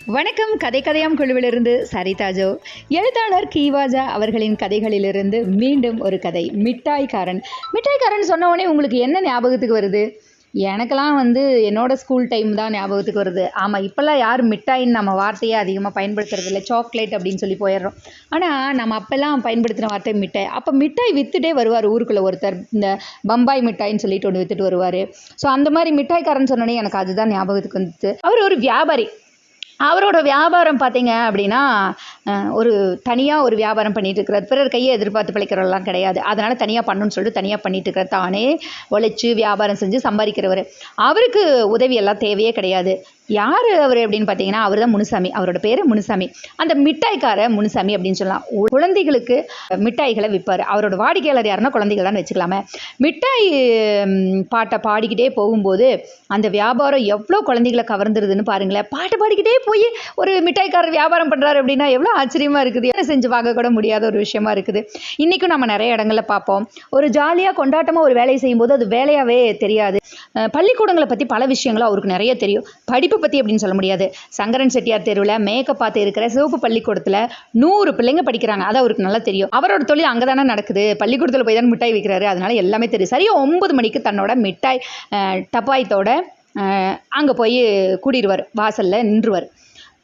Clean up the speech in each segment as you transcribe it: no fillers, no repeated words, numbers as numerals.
வணக்கம். கதை கதையாம் குழுவிலிருந்து சரிதாஜோ. எழுத்தாளர் கீவாஜா அவர்களின் கதைகளிலிருந்து மீண்டும் ஒரு கதை. மிட்டாய்க்காரன். மிட்டாய்க்காரன் சொன்ன உடனே உங்களுக்கு என்ன ஞாபகத்துக்கு வருது? எனக்கெல்லாம் என்னோட ஸ்கூல் டைம் தான் ஞாபகத்துக்கு வருது. ஆமாம், இப்போல்லாம் யார் மிட்டாயின்னு நம்ம வார்த்தையே அதிகமாக பயன்படுத்துறதில்ல. சாக்லேட் அப்படின்னு சொல்லி போயிடுறோம். ஆனால் நம்ம அப்போல்லாம் பயன்படுத்தின வார்த்தை மிட்டாய். அப்போ மிட்டாய் விற்றுட்டே வருவார் ஊருக்குள்ளே ஒருத்தர். இந்த பம்பாய் மிட்டாயின்னு சொல்லிட்டு ஒன்று விற்றுட்டு வருவார். ஸோ அந்த மாதிரி மிட்டாய்க்காரன் சொன்னோன்னே எனக்கு அதுதான் ஞாபகத்துக்கு வந்துச்சு. அவர் ஒரு வியாபாரி. அவரோட வியாபாரம் பார்த்தீங்க அப்படின்னா ஒரு தனியாக ஒரு வியாபாரம் பண்ணிட்டு இருக்கிறார். பிறர் கையை எதிர்பார்த்து பிழைக்கிறவெல்லாம் கிடையாது. அதனால் தனியாக பண்ணணும்னு சொல்லிட்டு தனியாக பண்ணிட்டு இருக்கிறார். தானே உழைச்சி வியாபாரம் செஞ்சு சம்பாதிக்கிறவர். அவருக்கு உதவி எல்லாம் தேவையே கிடையாது. யார் அவர் அப்படின்னு பார்த்தீங்கன்னா அவர் தான் முனுசாமி. அவரோட பேர் முனுசாமி. அந்த மிட்டாய்க்கார முனுசாமி அப்படின்னு சொல்லலாம். குழந்தைகளுக்கு மிட்டாய்களை விற்பார். அவரோட வாடிக்கையாளர் யாருன்னா குழந்தைகள் தான் வச்சுக்கலாமே. மிட்டாய் பாட்டை பாடிக்கிட்டே போகும்போது அந்த வியாபாரம் எவ்வளோ குழந்தைகளை கவர்ந்துருதுன்னு பாருங்களேன். பாட்டு பாடிக்கிட்டே போய் ஒரு மிட்டாய்க்காரர் வியாபாரம் பண்ணுறாரு அப்படின்னா எவ்வளோ ஆச்சரியமாக இருக்குது. என்ன செஞ்சு பார்க்க கூட முடியாத ஒரு விஷயமா இருக்குது. இன்றைக்கும் நம்ம நிறைய இடங்களில் பார்ப்போம். ஒரு ஜாலியாக கொண்டாட்டமாக ஒரு வேலையை செய்யும்போது அது வேலையாகவே தெரியாது. பள்ளிக்கூடங்களை பற்றி பல விஷயங்களும் அவருக்கு நிறைய தெரியும். படிப்பு பற்றி அப்படின்னு சொல்ல முடியாது. சங்கரன் செட்டியார் தெருவில் மேக்கப் பார்த்து இருக்கிற சிவப்பு பள்ளிக்கூடத்தில் 100 பிள்ளைங்க படிக்கிறாங்க. அது அவருக்கு நல்லா தெரியும். அவரோட தொழில் அங்கே தானே நடக்குது. பள்ளிக்கூடத்தில் போய் தான் மிட்டாய் விற்கிறாரு. அதனால எல்லாமே தெரியும். சரியா 9 மணிக்கு தன்னோட மிட்டாய் டப்பாயத்தோட அங்கே போய் கூடிடுவார். வாசலில் நின்றுவார்.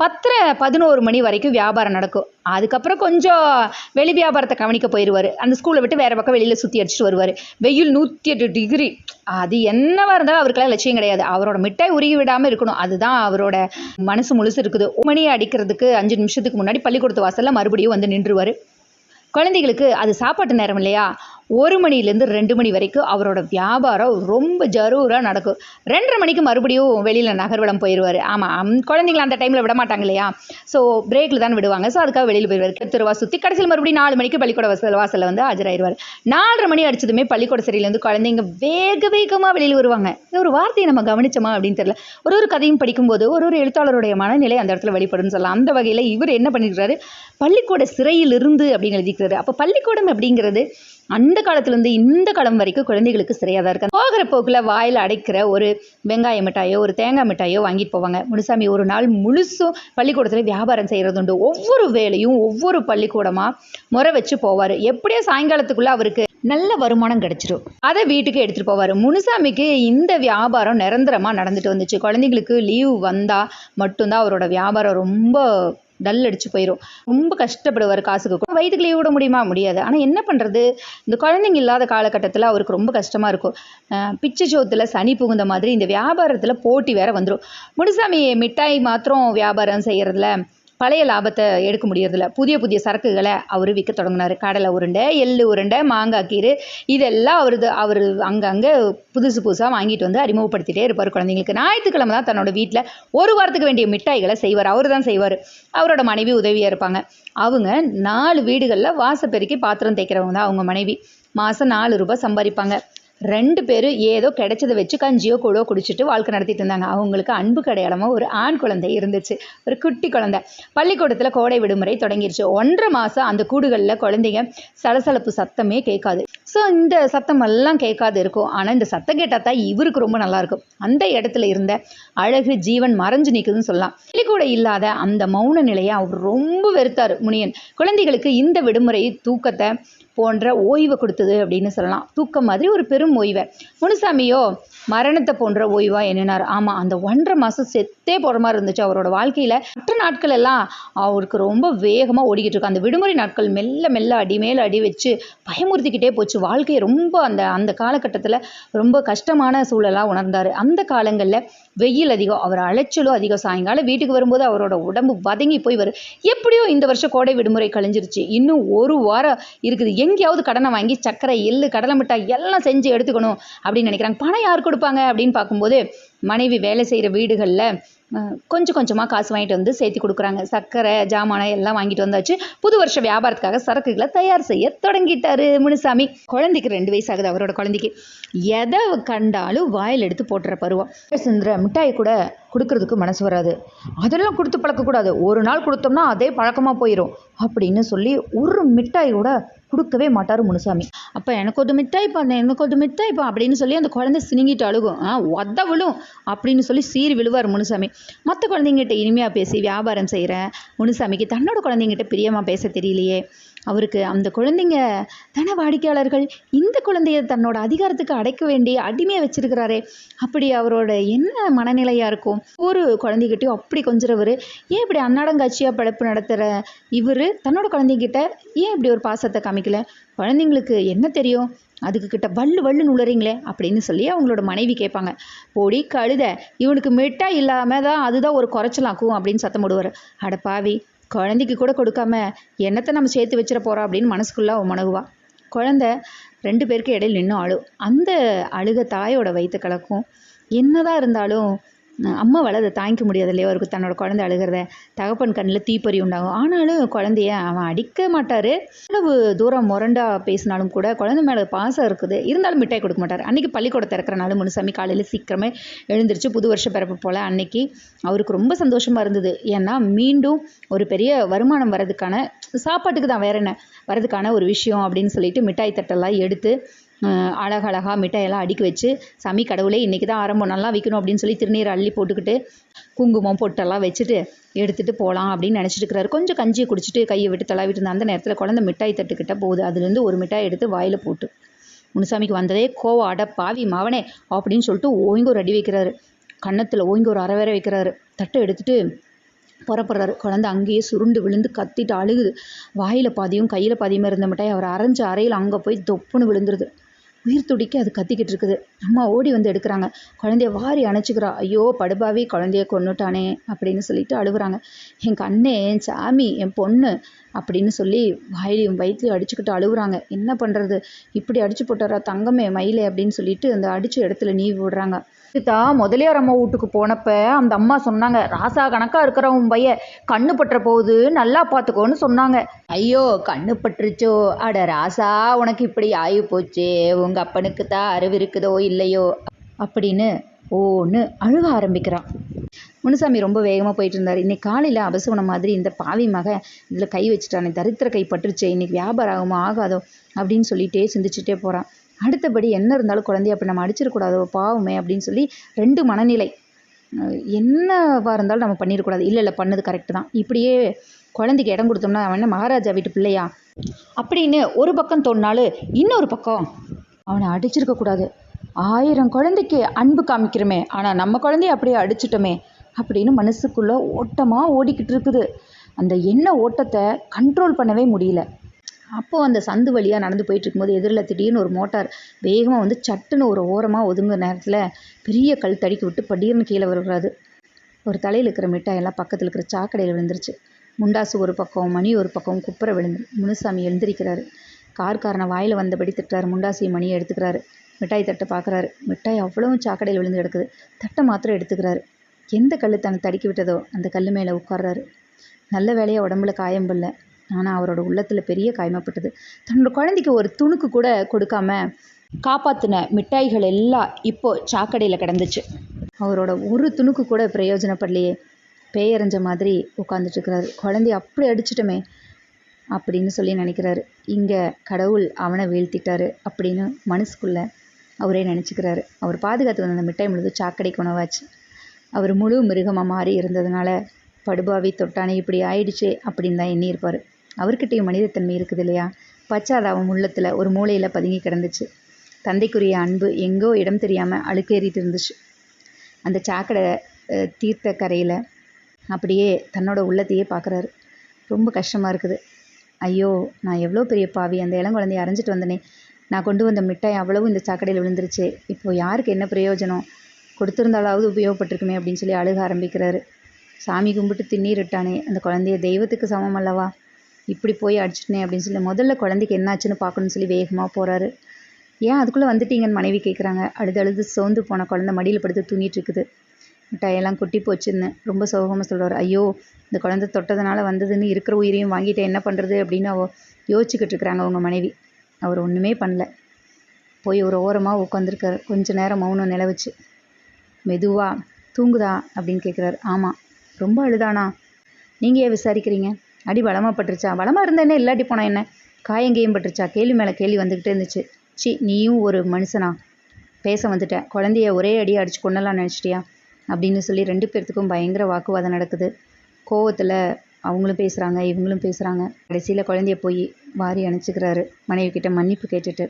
10-11 மணி வரைக்கும் வியாபாரம் நடக்கும். அதுக்கப்புறம் கொஞ்சம் வெளி வியாபாரத்தை கவனிக்க போயிடுவார். அந்த ஸ்கூலை விட்டு வேறு பக்கம் வெளியில் சுற்றி அடிச்சுட்டு வருவார். வெயில் 108 டிகிரி. அது என்னவாக இருந்தாலும் அவருக்கெல்லாம் லட்சியம் கிடையாது. அவரோட மிட்டாய் உருகி விடாமல் இருக்கணும். அதுதான் அவரோட மனசு முழுசு இருக்குது. மணியை அடிக்கிறதுக்கு 5 நிமிஷத்துக்கு முன்னாடி பள்ளிக்கூடத்து வாசலில் மறுபடியும் வந்து நின்றுவார். குழந்தைகளுக்கு அது சாப்பாட்டு நேரம் இல்லையா? 1 மணிலேருந்து 2 மணி வரைக்கும் அவரோட வியாபாரம் ரொம்ப ஜரூராக நடக்கும். 2:30 மணிக்கு மறுபடியும் வெளியில் நகர்வலம் போயிடுவார். ஆமாம், குழந்தைங்களை அந்த டைமில் விட மாட்டாங்க இல்லையா? ஸோ பிரேக்கில் தான் விடுவாங்க. ஸோ அதுக்காக வெளியில் போயிடுவார். திருவா சுற்றி கடைசியில் மறுபடியும் 4 மணிக்கு பள்ளிக்கூட வாசலில் வந்து ஆஜராயிடுவார். 4:30 மணி அடிச்சதுமே பள்ளிக்கூட சரியிலேருந்து குழந்தைங்க வேகமாக வெளியில் வருவாங்க. ஒரு வார்த்தையை நம்ம கவனிச்சோமா அப்படின்னு தெரியல. ஒரு கதையும் படிக்கும்போது ஒரு எழுத்தாளருடைய மனநிலை அந்த இடத்துல வெளிப்படுன்னு சொல்லலாம். அந்த வகையில் இவர் என்ன பண்ணியிருக்கிறாரு? பள்ளிக்கூட சிறையிலிருந்து அப்படின்னு எழுதிக்கிறாரு. அப்போ பள்ளிக்கூடம் அப்படிங்கிறது அந்த காலத்துலேருந்து இந்த காலம் வரைக்கும் குழந்தைகளுக்கு சிறையாக தான் இருக்கு. போகிற போக்கில் வாயில் அடைக்கிற ஒரு வெங்காய மிட்டாயோ ஒரு தேங்காய் மிட்டாயோ வாங்கிட்டு போவாங்க. முனுசாமி ஒரு நாள் முழுசும் பள்ளிக்கூடத்தில் வியாபாரம் செய்கிறது உண்டு. ஒவ்வொரு வேலையும் ஒவ்வொரு பள்ளிக்கூடமாக முறை வச்சு போவார். எப்படியோ சாயங்காலத்துக்குள்ளே அவருக்கு நல்ல வருமானம் கிடைச்சிடும். அதை வீட்டுக்கு எடுத்துகிட்டு போவார். முனுசாமிக்கு இந்த வியாபாரம் நிரந்தரமாக நடந்துட்டு வந்துச்சு. குழந்தைங்களுக்கு லீவு வந்தால் மட்டும்தான் அவரோட வியாபாரம் ரொம்ப டல் அடிச்சு போயிடும். ரொம்ப கஷ்டப்படுவார். காசுக்கு வயிற்றுக்கு லீவ் விட முடியுமா? முடியாது. ஆனால் என்ன பண்ணுறது? இந்த குழந்தைங்க இல்லாத காலகட்டத்தில் அவருக்கு ரொம்ப கஷ்டமாக இருக்கும். பிச்சை சோத்தில் சனி புகுந்த மாதிரி இந்த வியாபாரத்தில் போட்டி வேற வந்துடும். முனுசாமி மிட்டாய் மாத்திரம் வியாபாரம் செய்கிறதுல பழைய லாபத்தை எடுக்க முடியறதில்ல. புதிய சரக்குகளை அவர் விற்க தொடங்கினார். கடலை உருண்டை, எள்ளு உருண்டை, மாங்காய் கீரை, இதெல்லாம் அவர் அங்கங்கே புதுசாக வாங்கிட்டு வந்து அறிமுகப்படுத்திட்டே இருப்பார் குழந்தைங்களுக்கு. ஞாயிற்றுக்கிழமை தான் தன்னோட வீட்டில் ஒரு வாரத்துக்கு வேண்டிய மிட்டாய்களை செய்வார். அவர் தான் செய்வார். அவரோட மனைவி உதவியாக இருப்பாங்க. அவங்க 4 வீடுகளில் வாசப்பெருக்கி பாத்திரம் தேய்க்கிறவங்க தான் அவங்க மனைவி. மாதம் 4 ரூபாய் சம்பாதிப்பாங்க. 2 பேரும் ஏதோ கிடைச்சதை வச்சு கஞ்சியோ கூடோ குடிச்சிட்டு வாழ்க்கை நடத்திட்டு இருந்தாங்க. அவங்களுக்கு அன்பு அடையாளமாக ஒரு ஆண் குழந்தை இருந்துச்சு. ஒரு குட்டி குழந்தை. பள்ளிக்கூடத்தில் கோடை விடுமுறை தொடங்கிருச்சு. 1.5 மாதம் அந்த கூடுகளில் குழந்தைங்க சலசலப்பு சத்தமே கேட்காது. ஸோ இந்த சத்தம் எல்லாம் கேட்காது இருக்கும். ஆனால் இந்த சத்தம் கேட்டால் தான் இவருக்கு ரொம்ப நல்லாயிருக்கும். அந்த இடத்துல இருந்த அழகு ஜீவன் மறைஞ்சு நிற்குதுன்னு சொல்லலாம். பள்ளிக்கூட இல்லாத அந்த மௌன நிலையை அவர் ரொம்ப வெறுத்தார் முனியன். குழந்தைகளுக்கு இந்த விடுமுறை தூக்கத்தை போன்ற ஓய்வை கொடுத்தது அப்படின்னு சொல்லலாம். தூக்கம் மாதிரி ஒரு பெரும் ஓய்வை. முனுசாமியோ மரணத்தை போன்ற ஓய்வா எண்ணினார். ஆமாம், அந்த 1.5 மாதம் செத்தே போகிற மாதிரி இருந்துச்சு அவரோட வாழ்க்கையில். மற்ற நாட்கள் எல்லாம் அவருக்கு ரொம்ப வேகமாக ஓடிக்கிட்டு இருக்கு. அந்த விடுமுறை நாட்கள் மெல்ல மெல்ல அடி மேலே அடி வச்சு பயமுறுத்திக்கிட்டே போச்சு. வாழ்க்கையை ரொம்ப அந்த காலகட்டத்தில் ரொம்ப கஷ்டமான சூழலாக உணர்ந்தார். அந்த காலங்களில் வெயில் அதிகம், அவர் அலைச்சலும் அதிகம். சாயங்காலம் வீட்டுக்கு வரும்போது அவரோட உடம்பு வதங்கி போய் வரும். எப்படியோ இந்த வருஷம் கோடை விடுமுறை கழிஞ்சிருச்சு. இன்னும் 1 வாரம் இருக்குது. எங்கேயாவது கடனை வாங்கி சர்க்கரை, எள்ளு, கடலை மிட்டாய் எல்லாம் செஞ்சு எடுத்துக்கணும் அப்படின்னு நினைக்கிறாங்க. பணம் யார் கொடுப்பாங்க அப்படின்னு பார்க்கும்போது மனைவி வேலை செய்கிற வீடுகளில் கொஞ்சமாக காசு வாங்கிட்டு வந்து சேர்த்து கொடுக்குறாங்க. சர்க்கரை ஜாமானை எல்லாம் வாங்கிட்டு வந்தாச்சு. புது வருஷ வியாபாரத்துக்காக சரக்குகளை தயார் செய்ய தொடங்கிட்டாரு முனுசாமி. குழந்தைக்கு 2 வயசு ஆகுது. அவரோட குழந்தைக்கு எதை கண்டாலும் வாயில் எடுத்து போட்டுற பருவம். சிந்துற மிட்டாய் கூட கொடுக்கறதுக்கு மனசு வராது. அதெல்லாம் கொடுத்து பழக்கக்கூடாது. ஒரு நாள் கொடுத்தோம்னா அதே பழக்கமாக போயிடும் அப்படின்னு சொல்லி ஒரு மிட்டாய் கூட கொடுக்கவே மாட்டார் முனுசாமி. அப்போ எனக்கு ஒரு மிட்டாய்ப்பா, எனக்கு ஒரு மிட்டாய்ப்பா அப்படின்னு சொல்லி அந்த குழந்தை சினிங்கிட்டு அழுகும். உதவலும் அப்படின்னு சொல்லி சீறி விழுவார் முனுசாமி. மற்ற குழந்தைங்கிட்ட இனிமையாக பேசி வியாபாரம் செய்கிற முனுசாமிக்கு தன்னோட குழந்தைங்கிட்ட பிரியமாக பேச தெரியலையே. அவருக்கு அந்த குழந்தைங்க தானே வாடிக்கையாளர்கள், இந்த குழந்தைய தன்னோட அதிகாரத்துக்கு அடைக்க வேண்டிய அடிமையை வச்சிருக்கிறாரே, அப்படி அவரோட என்ன மனநிலையாக இருக்கும்? ஒரு குழந்தைகிட்டையும் அப்படி கொஞ்சிறவர், ஏன் இப்படி அன்னாடங்காட்சியாக பழப்பு நடத்துகிற இவர் தன்னோட குழந்தைங்கிட்ட ஏன் இப்படி ஒரு பாசத்தை காமிக்கல? குழந்தைங்களுக்கு என்ன தெரியும், அதுக்கு கிட்ட வள்ளு வள்ளுன்னு உளறீங்களே அப்படின்னு சொல்லி அவங்களோட மனைவி கேட்பாங்க. போடி கழுத, இவனுக்கு மிட்டாய் இல்லாமல் தான் அதுதான் ஒரு குறைச்சலாக்கும் அப்படின்னு சத்தம் போடுவார். அட பாவி, குழந்தைக்கு கூட கொடுக்காம என்னத்தை நம்ம சேர்த்து வச்சிட போகிறோம் அப்படின்னு மனசுக்குள்ளே அவன் மனகுவா. குழந்தை 2 பேருக்கு இடையில் நின்று அழு. அந்த அழுக தாயோட வயிற்று கலக்கும். என்னதான் இருந்தாலும் அம்மாவால் அதை தாங்கிக்க முடியாது இல்லையா, அவருக்கு தன்னோட குழந்தை அழுகிறத. தகப்பன் கண்ணில் தீப்பொறி உண்டாகும். ஆனாலும் குழந்தைய அவன் அடிக்க மாட்டார். எவ்வளவு தூரம் முரண்டா பேசினாலும் கூட குழந்தை மேலே பாசம் இருக்குது, இருந்தாலும் மிட்டாய் கொடுக்க மாட்டார். அன்றைக்கி பள்ளிக்கூடம் திறக்கிறனால முனுசாமி காலையில் சீக்கிரமே எழுந்திரிச்சு புது வருஷ பிறப்பு போல் அன்னைக்கு அவருக்கு ரொம்ப சந்தோஷமாக இருந்தது. ஏன்னா மீண்டும் ஒரு பெரிய வருமானம் வர்றதுக்கான, சாப்பாட்டுக்கு தான் வேற என்ன வர்றதுக்கான ஒரு விஷயம் அப்படின்னு சொல்லிட்டு மிட்டாய் தட்டெல்லாம் எடுத்து அழகழகாக மிட்டாயெல்லாம் அடுக்கி வச்சு, சாமி கடவுளே இன்றைக்கி தான் ஆரம்பம், நல்லா விற்கணும் அப்படின்னு சொல்லி திருநீரை அள்ளி போட்டுக்கிட்டு குங்குமம் பொட்டெல்லாம் வச்சுட்டு எடுத்துகிட்டு போகலாம் அப்படின்னு நினச்சிட்டு இருக்கிறாரு. கொஞ்சம் கஞ்சியை குடிச்சிட்டு கையை விட்டு தளாவிட்டு இருந்த அந்த நேரத்தில் குழந்தை மிட்டாய் தட்டுக்கிட்ட போகுது. அதுலேருந்து ஒரு மிட்டாய் எடுத்து வாயில் போட்டு முனுசாமிக்கு வந்ததே கோவம். அட பாவி மவனே அப்படின்னு சொல்லிட்டு ஓய்ங்க ஒரு அடி வைக்கிறாரு. கன்னத்தில் ஓய்ங்க ஒரு அரை வேற வைக்கிறாரு. தட்டை எடுத்துகிட்டு புறப்படுறாரு. குழந்தை அங்கேயே சுருண்டு விழுந்து கத்திட்டு அழுகுது. வாயில் பாதியும் கையில் பாதியுமே இருந்த மிட்டாய் அவர் அரைஞ்ச அறையில் அங்கே போய் தொப்புன்னு விழுந்துருது. உயிர் துடிக்க அது கத்திக்கிட்டு இருக்குது. அம்மா ஓடி வந்து எடுக்கிறாங்க. குழந்தைய வாரி அணைச்சிக்கிறா. ஐயோ படுபாவி, குழந்தைய கொன்னுட்டானே அப்படின்னு சொல்லிட்டு அழுகுறாங்க. என் கண்ணே, என் சாமி, என் பொண்ணு அப்படின்னு சொல்லி வாயிலையும் வயிற்றுலையும் அடிச்சுக்கிட்டு அழுகுறாங்க. என்ன பண்ணுறது, இப்படி அடிச்சு போட்டாரா தங்கமே மயிலே அப்படின்னு சொல்லிட்டு அந்த அடித்த இடத்துல நீவி விடுறாங்க. தான் முதலியார் அம்மா வீட்டுக்கு போனப்ப அந்த அம்மா சொன்னாங்க, ராசா கணக்காக இருக்கிறவன் பைய கண்ணு பற்ற போகுது, நல்லா பார்த்துக்கோன்னு சொன்னாங்க. ஐயோ கண்ணு பற்றுச்சோ, அட ராசா உனக்கு இப்படி ஆகி போச்சே, உங்கள் அப்பனுக்கு தான் அறிவு இருக்குதோ இல்லையோ அப்படின்னு ஓன்னு அழுக ஆரம்பிக்கிறான். முனுசாமி ரொம்ப வேகமாக போயிட்டு இருந்தார். இன்னைக்கு காலையில் அபசகுணம் மாதிரி இந்த பாவி மக இதில் கை வச்சுட்டானே, தரித்திர கை பட்டுருச்சே, இன்னைக்கு வியாபாரம் ஆகுமோ ஆகாதோ அப்படின்னு சொல்லிட்டே சிந்திச்சுட்டே போகிறான். அடுத்தபடி என்ன இருந்தாலும் குழந்தைய அப்படி நம்ம அடிச்சிடக்கூடாதோ பாவமே அப்படின்னு சொல்லி 2 மனநிலை. என்னவா இருந்தாலும் நம்ம பண்ணிடக்கூடாது, இல்லை பண்ணது கரெக்டு தான், இப்படியே குழந்தைக்கு இடம் கொடுத்தோம்னா அவன் என்ன மகாராஜா வீட்டு பிள்ளையா அப்படின்னு ஒரு பக்கம் தோணினாலும் இன்னொரு பக்கம் அவனை அடிச்சிருக்கக்கூடாது. 1000 குழந்தைக்கு அன்பு காமிக்கிறோமே, ஆனால் நம்ம குழந்தைய அப்படியே அடிச்சிட்டோமே அப்படின்னு மனசுக்குள்ளே ஓட்டமாக ஓடிக்கிட்டு இருக்குது. அந்த எண்ண ஓட்டத்தை கண்ட்ரோல் பண்ணவே முடியல. அப்போது அந்த சந்து வழியாக நடந்து போயிட்டு இருக்கும்போது எதிரில் திடீர்னு ஒரு மோட்டார் வேகமாக வந்து சட்டுன்னு ஒரு ஓரமாக ஒதுங்குற நேரத்தில் பெரிய கல் தடிக்கி விட்டு படீர்னு கீழே விழுறாது. ஒரு தலையில் இருக்கிற மிட்டாயெல்லாம் பக்கத்தில் இருக்கிற சாக்கடையில் விழுந்துருச்சு. முண்டாசு ஒரு பக்கம், மணி ஒரு பக்கம் குப்புற விழுந்து முனுசாமி எழுந்திருக்கிறாரு. கார்காரனை வாயில் வந்தபடி திட்டுறாரு. முண்டாசி மணியை எடுத்துக்கிறாரு. மிட்டாய் தட்டை பார்க்குறாரு. மிட்டாய் அவ்வளவும் சாக்கடையில் விழுந்து கிடக்குது. தட்டை மாத்திரம் எடுத்துக்கிறாரு. எந்த கல் தன்னை தடுக்கி விட்டதோ அந்த கல் மேலே உட்கார்றாரு. நல்ல வேலையாக உடம்புல காயம் இல்லை, ஆனால் அவரோட உள்ளத்தில் பெரிய காயமப்பட்டது. தன்னோட குழந்தைக்கு ஒரு துணுக்கு கூட கொடுக்காம காப்பாற்றின மிட்டாய்கள் எல்லாம் இப்போது சாக்கடையில் கிடந்துச்சு. அவரோட ஒரு துணுக்கு கூட பிரயோஜனப்படலையே. பேயறிஞ்ச மாதிரி உட்காந்துட்ருக்கிறாரு. குழந்தைய அப்படி அடிச்சிட்டோமே அப்படின்னு சொல்லி நினைக்கிறாரு. இங்கே கடவுள் அவனை வீழ்த்திட்டாரு அப்படின்னு மனசுக்குள்ளே அவரே நினச்சிக்கிறாரு. அவர் பாதுகாத்து வந்த அந்த மிட்டாய் முழுது சாக்கடைக்கு உணவாச்சு. அவர் முழு மிருகமாக மாறி இருந்ததுனால படுபாவி தொட்டானே இப்படி ஆயிடுச்சே அப்படின்னு தான் எண்ணியிருப்பார். அவர்கிட்டையும் மனிதத்தன்மை இருக்குது இல்லையா. பச்சாதாபம் உள்ளத்தில் ஒரு மூலையில் பதுங்கி கிடந்துச்சு. தந்தைக்குரிய அன்பு எங்கோ இடம் தெரியாமல் அழுக்கேறிட்டு இருந்துச்சு. அந்த சாக்கடை தீர்த்த கரையில் அப்படியே தன்னோட உள்ளத்தையே பார்க்குறாரு. ரொம்ப கஷ்டமாக இருக்குது. ஐயோ நான் எவ்வளோ பெரிய பாவி, அந்த இளங்குழந்தைய அரைஞ்சிட்டு வந்தனே, நான் கொண்டு வந்த மிட்டாய் அவ்வளவும் இந்த சாக்கடையில் விழுந்துருச்சு, இப்போது யாருக்கு என்ன பிரயோஜனம், கொடுத்துருந்தாலாவது உபயோகப்பட்டிருக்குமே அப்படின்னு சொல்லி அழுக ஆரம்பிக்கிறாரு. சாமி கும்பிட்டு திண்ணீர் இட்டானே, அந்த குழந்தைய தெய்வத்துக்கு சமம் அல்லவா, இப்படி போய் அடிச்சிட்டனே அப்படின்னு சொல்லி முதல்ல குழந்தைக்கு என்னாச்சுன்னு பார்க்கணுன்னு சொல்லி வேகமாக போகிறாரு. ஏன் அதுக்குள்ளே வந்துட்டீங்கன்னு மனைவி கேட்குறாங்க. அழுது சோர்ந்து போன குழந்தை மடியில் படுத்து தூங்கிட்டு இருக்குது. மிட்டாயெல்லாம் கொட்டி போச்சுன்னு ரொம்ப சோகமாக சொல்கிறார். ஐயோ இந்த குழந்தை தொட்டதுனால வந்ததுன்னு இருக்கிற உயிரையும் வாங்கிட்டு என்ன பண்ணுறது அப்படின்னு யோசிச்சுக்கிட்டு இருக்கிறாங்க அவங்க மனைவி. அவர் ஒன்றுமே பண்ணல. போய் ஒரு ஓரமாக உட்காந்துருக்கார். கொஞ்சம் நேரம் மௌனம் நிலவுச்சு. மெதுவா தூங்குதா அப்படின்னு கேட்குறாரு. ஆமாம். ரொம்ப அழுதானா? நீங்கள் ஏன் விசாரிக்கிறீங்க? அடி பலமாக பட்டுருச்சா? பலமாக இருந்தா என்ன, இல்லாட்டி போனால் என்ன? காயங்கேயும் பட்டுருச்சா, கேள்வி மேலே கேள்வி வந்துக்கிட்டே இருந்துச்சு. சி, நீயும் ஒரு மனுஷனா, பேச வந்துட்டேன், குழந்தைய ஒரே அடியாக அடித்து கொண்டலாம் நினச்சிட்டியா அப்படின்னு சொல்லி 2 பேர்த்துக்கும் பயங்கர வாக்குவாதம் நடக்குது. கோவத்தில் அவங்களும் பேசுகிறாங்க, இவங்களும் பேசுகிறாங்க. கடைசியில் குழந்தைய போய் வாரி அணைச்சிக்கிறாரு மனைவி கிட்ட மன்னிப்பு கேட்டுட்டு.